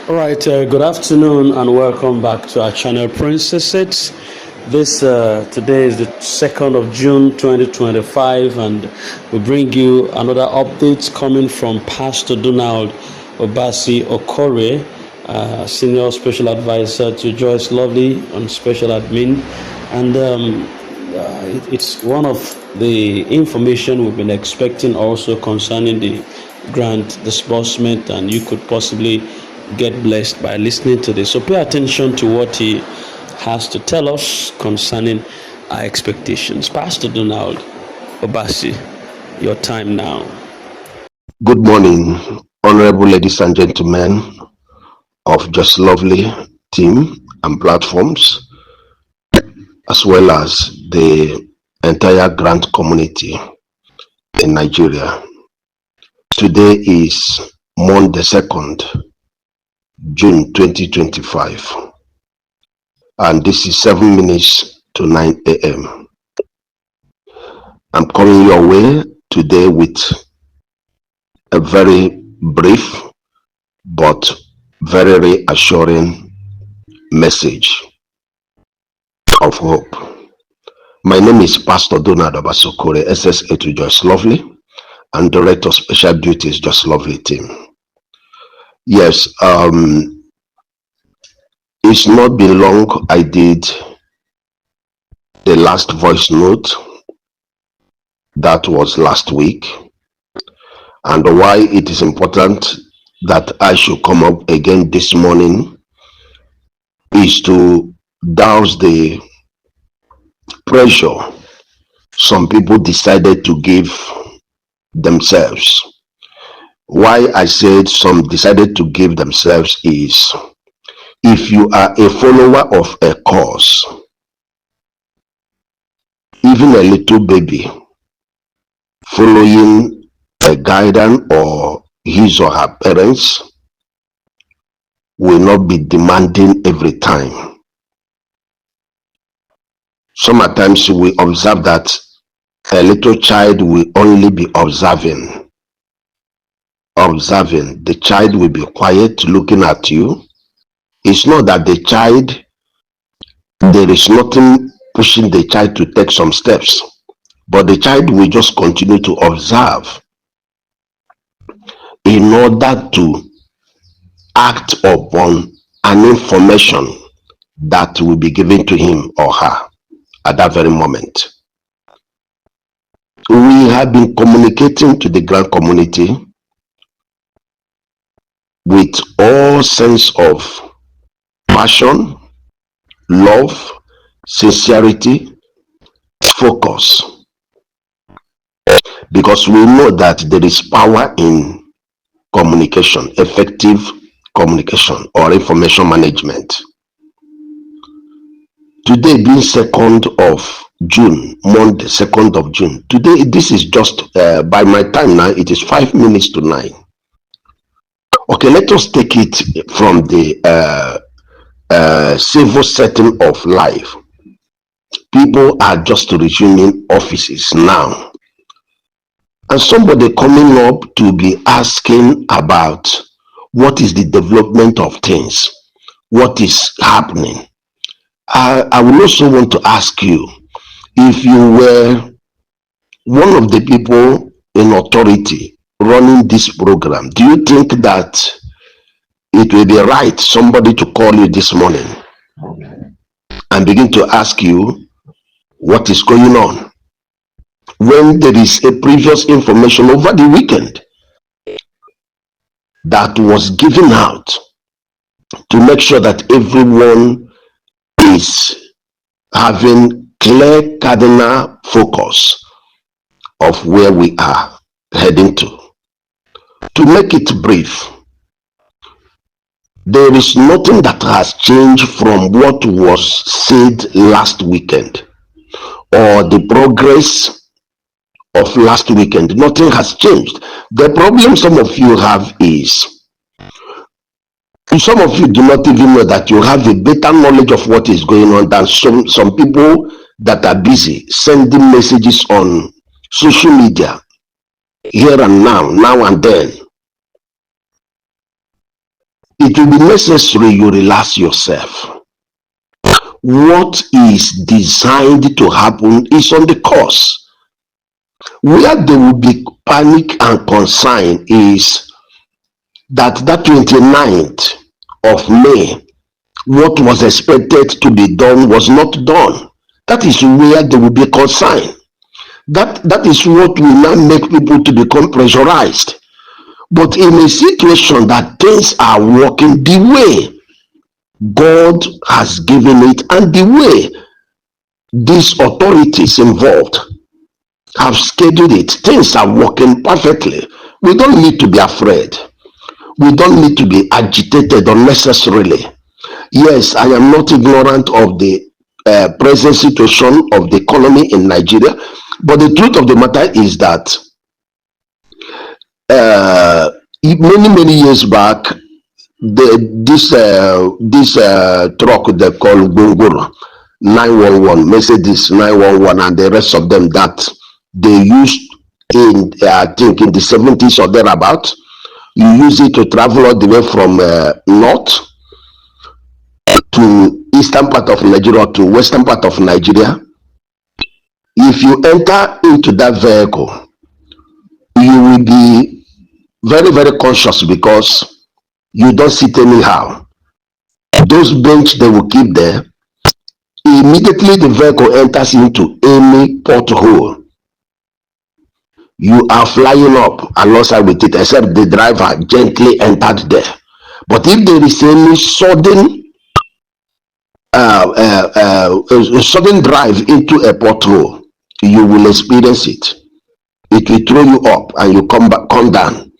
All right, good afternoon and welcome back to our channel Princesses. This today is the 2nd of June 2025, and we bring you another update coming from Pastor Donald Obasi Okore, Senior Special Advisor to Joyce Lovely on Special Admin. And it's one of the information we've been expecting also concerning the grant disbursement, and you could possibly get blessed by listening to this. So pay attention to what he has to tell us concerning our expectations. Pastor Donald Obasi, your time now. Good morning, honorable ladies and gentlemen of Just Lovely team and platforms, as well as the entire grant community in Nigeria. Today is Monday 2nd, June 2025, and this is 7 minutes to 9 a.m. I'm coming your way today with a very brief but very reassuring message of hope. My name is Pastor Donald Obasi Okore, SSA to Just Lovely and Director of Special Duties Just Lovely team. Yes, it's not been long I did the last voice note. That was last week, and why it is important that I should come up again this morning is to douse the pressure some people decided to give themselves. Why I said some decided to give themselves is, if you are a follower of a cause, even a little baby following a guidance or his or her parents will not be demanding every time. Sometimes we observe that a little child will only be observing. The child will be quiet, looking at you. It's not that the child, there is nothing pushing the child to take some steps, but the child will just continue to observe in order to act upon an information that will be given to him or her at that very moment. We have been communicating to the grant community with all sense of passion, love, sincerity, focus, because we know that there is power in communication, effective communication or information management. Today being 2nd of June, Monday 2nd of June, today this is just by my time now, it is 5 minutes to 9. Okay, let us take it from the civil setting of life. People are just resuming offices now, and somebody coming up to be asking about what is the development of things, what is happening. I would also want to ask you, if you were one of the people in authority running this program, do you think that it will be right somebody to call you this morning and begin to ask you what is going on, when there is a previous information over the weekend that was given out to make sure that everyone is having clear cardinal focus of where we are heading to? To make it brief, there is nothing that has changed from what was said last weekend or the progress of last weekend. Nothing has changed. The problem some of you have is, some of you do not even know that you have a better knowledge of what is going on than some people that are busy sending messages on social media here and now and then. it will be necessary you relax yourself. What is designed to happen is on the course. Where there will be panic and concern is that 29th of May, what was expected to be done was not done. That is where there will be concern. That is what will now make people to become pressurized. But in a situation that things are working the way God has given it and the way these authorities involved have scheduled it, things are working perfectly. We don't need to be afraid. We don't need to be agitated unnecessarily. Yes, I am not ignorant of the present situation of the economy in Nigeria, but the truth of the matter is that many years back, this truck they call Gunguru 911, Mercedes 911, and the rest of them that they used in I think in the 70s or thereabout. You use it to travel all the way from north to eastern part of Nigeria to western part of Nigeria. If you enter into that vehicle, you will be very conscious because you don't sit anyhow. Those bench they will keep there. Immediately the vehicle enters into any pothole, you are flying up alongside with it, except the driver gently entered there. But if there is any sudden drive into a pothole, you will experience it. It will throw you up and you come down.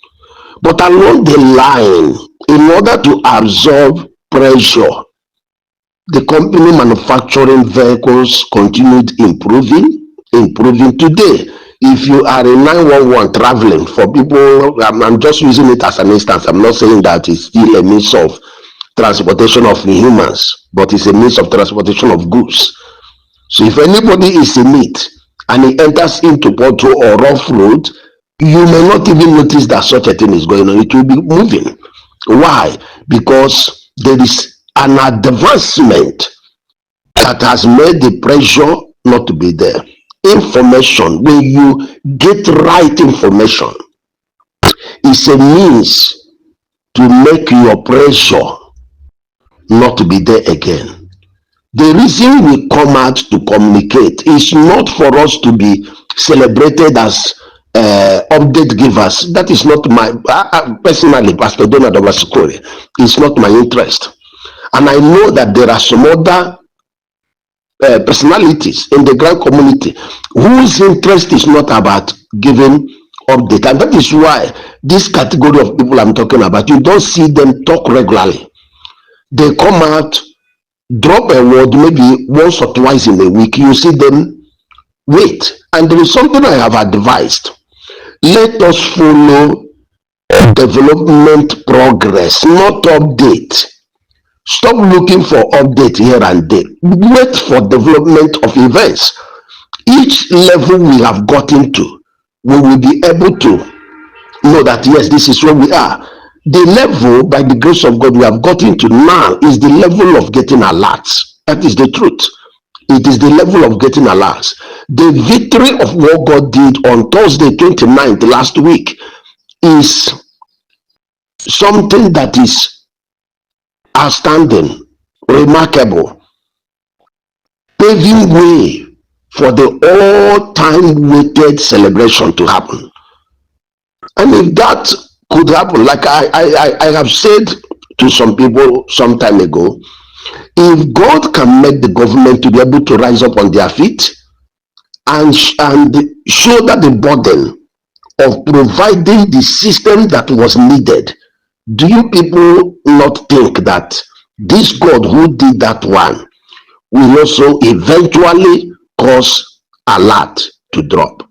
But along the line, in order to absorb pressure, the company manufacturing vehicles continued improving today. If you are a 911 traveling, for people, I'm just using it as an instance. I'm not saying that it's still a means of transportation of humans, but it's a means of transportation of goods. So if anybody is in it and he enters into pothole or rough road, you may not even notice that such a thing is going on. It will be moving. Why? Because there is an advancement that has made the pressure not to be there. Information, when you get right information, is a means to make your pressure not to be there again. The reason we come out to communicate is not for us to be celebrated as update givers. That is not my, personally, Pastor Donald Obasukore, it's not my interest. And I know that there are some other personalities in the grand community whose interest is not about giving update, and that is why this category of people I'm talking about, you don't see them talk regularly. They come out, drop a word maybe once or twice in a week. You see them wait, and there is something I have advised. Let us follow development progress, not update. Stop looking for update here and there. Wait for development of events. Each level we have gotten to, we will be able to know that yes, this is where we are. The level, by the grace of God, we have gotten to now is the level of getting alerts. That is the truth. It is the level of getting alerts. The victory of what God did on Thursday 29th last week is something that is outstanding, remarkable, paving way for the all-time waited celebration to happen. And if that could happen, like I have said to some people some time ago, if God can make the government to be able to rise up on their feet and shoulder the burden of providing the system that was needed, do you people not think that this God who did that one will also eventually cause alert to drop?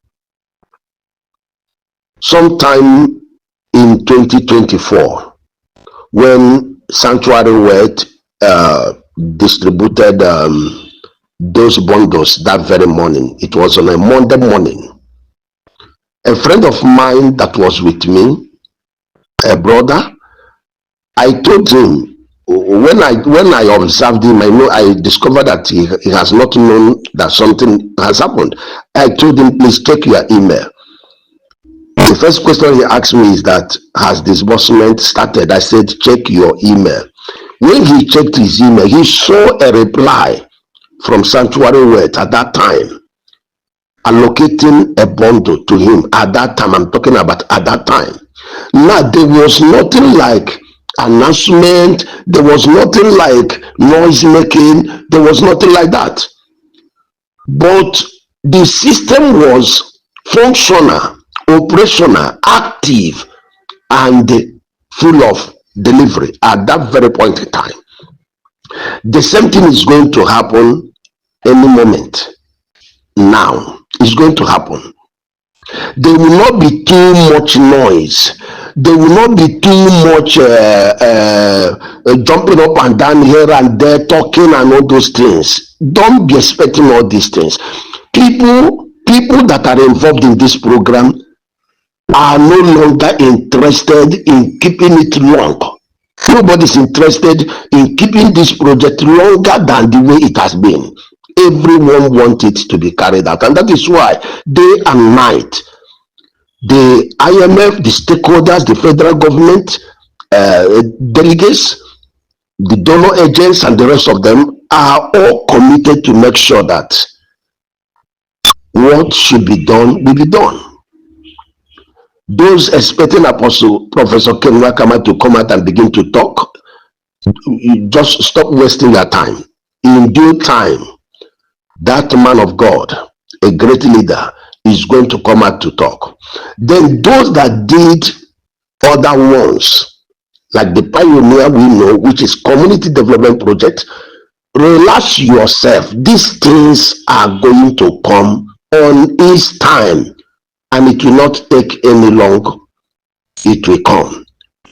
Sometime in 2024, when Sanctuary Word distributed those bundles that very morning, it was on a Monday morning, a friend of mine that was with me, a brother, I told him when I observed him, I discovered that he has not known that something has happened. I told him, please check your email. The first question he asked me is that, has disbursement started? I said, check your email. When he checked his email, he saw a reply from Sanctuary Word at that time, allocating a bundle to him at that time. I'm talking about at that time. Now, there was nothing like announcement, there was nothing like noise making, there was nothing like that. But the system was functional, operational, active, and full of delivery at that very point in time. The same thing is going to happen any moment now. It's going to happen. There will not be too much noise. There will not be too much jumping up and down here and there, talking and all those things. Don't be expecting all these things. People that are involved in this program are no longer interested in keeping it long. Nobody's interested in keeping this project longer than the way it has been. Everyone wants it to be carried out, and that is why day and night the IMF, the stakeholders, the federal government, delegates, the donor agents, and the rest of them are all committed to make sure that what should be done will be done. Those expecting Apostle Professor Ken Wakama to come out and begin to talk, you just stop wasting your time. In due time, that man of God, a great leader, is going to come out to talk. Then those that did other ones, like the pioneer we know, which is community development project, relax yourself. These things are going to come on its time, and it will not take any long. It will come.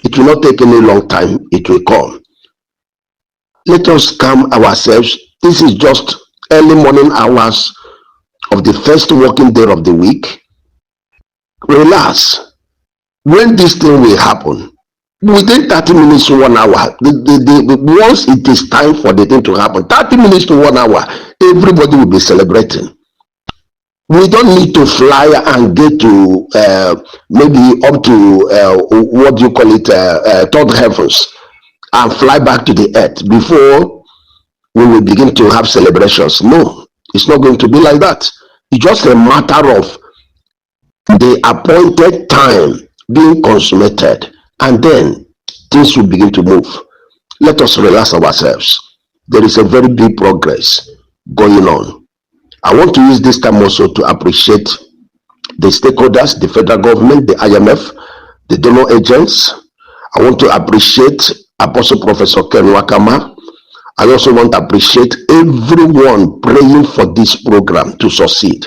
It will not take any long time. It will come. Let us calm ourselves. This is just early morning hours of the first working day of the week. Relax. When this thing will happen, within 30 minutes to 1 hour, once it is time for the thing to happen, 30 minutes to 1 hour, everybody will be celebrating. We don't need to fly and get to maybe up to what do you call it, third heavens, and fly back to the earth before we will begin to have celebrations. No, it's not going to be like that. It's just a matter of the appointed time being consummated, and then things will begin to move. Let us relax ourselves. There is a very big progress going on. I want to use this time also to appreciate the stakeholders, the federal government, the IMF, the donor agents. I want to appreciate Apostle Professor Ken Wakama. I also want to appreciate everyone praying for this program to succeed.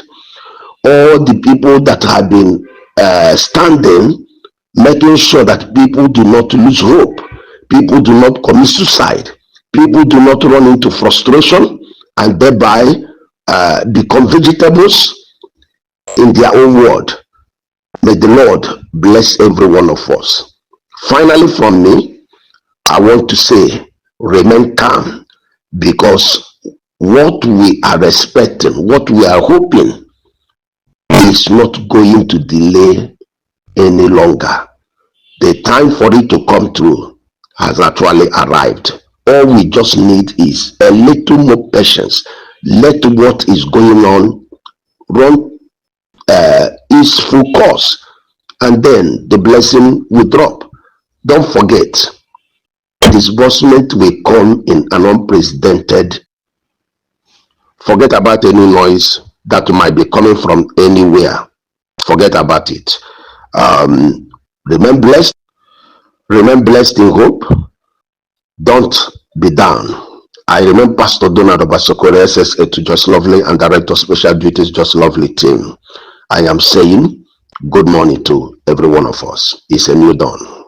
All the people that have been standing, making sure that people do not lose hope, people do not commit suicide, people do not run into frustration and thereby become vegetables in their own world. May the Lord bless every one of us. Finally, from me, I want to say, remain calm, because what we are expecting, what we are hoping, is not going to delay any longer. The time for it to come through has actually arrived. All we just need is a little more patience. Let what is going on run its full course, and then the blessing will drop. Don't forget, disbursement will come in an unprecedented. Forget about any noise that might be coming from anywhere. Forget about it. Remain blessed. Remain blessed in hope. Don't be down. I remain Pastor Donald Obasokore, SSA to Just Lovely and Director Special Duties Just Lovely team. I am saying good morning to every one of us. It's a new dawn.